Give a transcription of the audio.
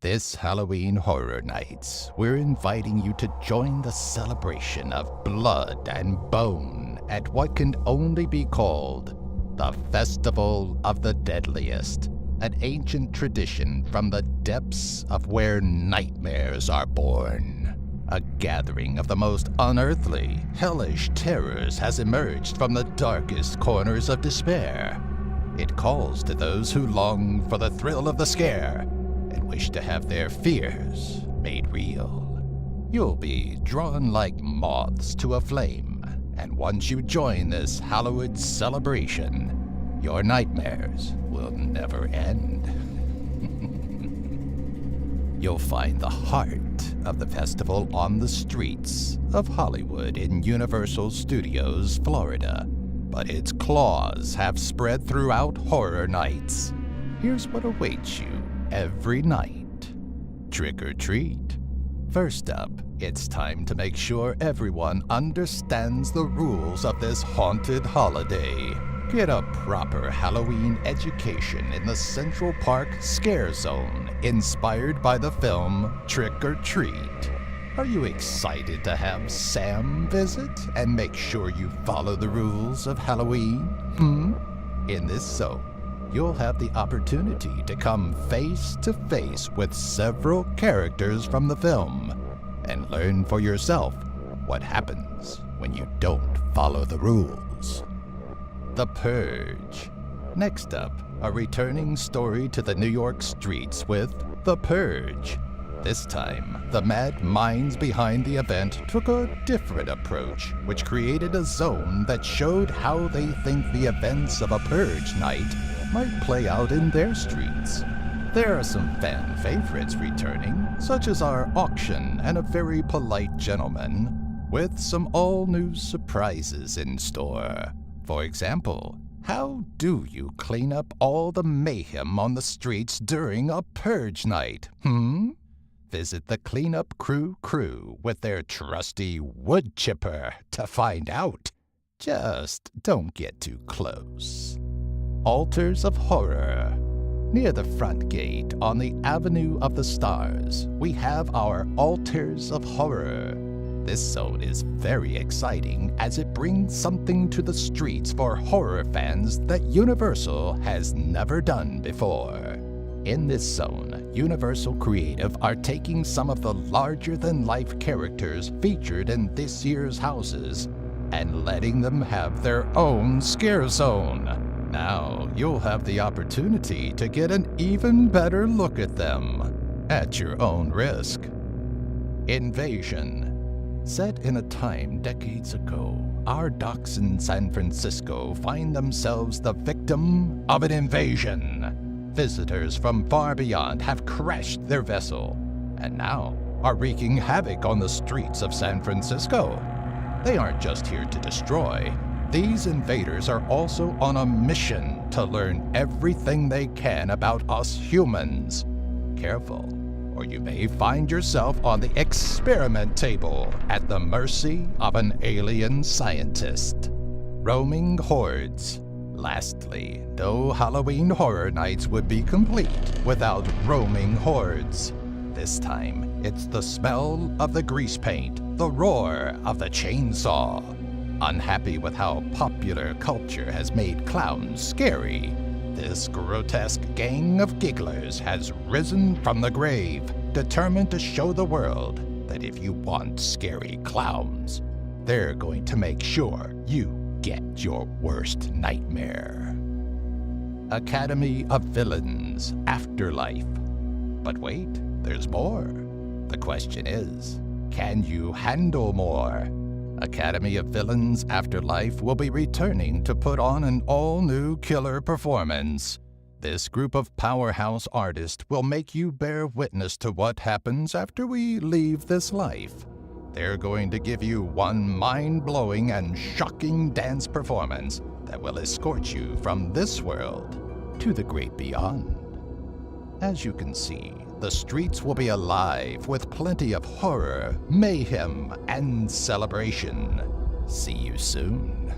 This Halloween Horror Nights, we're inviting you to join the celebration of blood and bone at what can only be called the Festival of the Deadliest, an ancient tradition from the depths of where nightmares are born. A gathering of the most unearthly, hellish terrors has emerged from the darkest corners of despair. It calls to those who long for the thrill of the scare and wish to have their fears made real. You'll be drawn like moths to a flame, and once you join this hallowed celebration, your nightmares will never end. You'll find the heart of the festival on the streets of Hollywood in Universal Studios, Florida, but its claws have spread throughout horror nights. Here's what awaits you every night. Trick or treat. First up, it's time to make sure everyone understands the rules of this haunted holiday. Get a proper Halloween education in the Central Park Scare Zone, inspired by the film Trick or Treat. Are you excited to have Sam visit and make sure you follow the rules of Halloween? In this zone, you'll have the opportunity to come face to face with several characters from the film and learn for yourself what happens when you don't follow the rules. The Purge. Next up, a returning story to the New York streets with The Purge. This time, the mad minds behind the event took a different approach, which created a zone that showed how they think the events of a Purge night might play out in their streets. There are some fan favorites returning, such as our auction and a very polite gentleman, with some all-new surprises in store. For example, how do you clean up all the mayhem on the streets during a Purge night, Visit the Cleanup Crew with their trusty wood chipper to find out. Just don't get too close. Altars of Horror. Near the front gate on the Avenue of the Stars, we have our Altars of Horror. This zone is very exciting as it brings something to the streets for horror fans that Universal has never done before. In this zone, Universal Creative are taking some of the larger-than-life characters featured in this year's houses and letting them have their own scare zone. Now, you'll have the opportunity to get an even better look at them, at your own risk. Invasion. Set in a time decades ago, our docks in San Francisco find themselves the victim of an invasion. Visitors from far beyond have crashed their vessel, and now are wreaking havoc on the streets of San Francisco. They aren't just here to destroy. These invaders are also on a mission to learn everything they can about us humans. Careful, or you may find yourself on the experiment table at the mercy of an alien scientist. Roaming Hordes. Lastly, no Halloween Horror Nights would be complete without roaming hordes. This time, it's the smell of the grease paint, the roar of the chainsaw. Unhappy with how popular culture has made clowns scary, this grotesque gang of gigglers has risen from the grave, determined to show the world that if you want scary clowns, they're going to make sure you get your worst nightmare. Academy of Villains Afterlife. But wait, there's more. The question is, can you handle more? Academy of Villains Afterlife will be returning to put on an all-new killer performance. This group of powerhouse artists will make you bear witness to what happens after we leave this life. They're going to give you one mind-blowing and shocking dance performance that will escort you from this world to the great beyond. As you can see, the streets will be alive with plenty of horror, mayhem, and celebration. See you soon.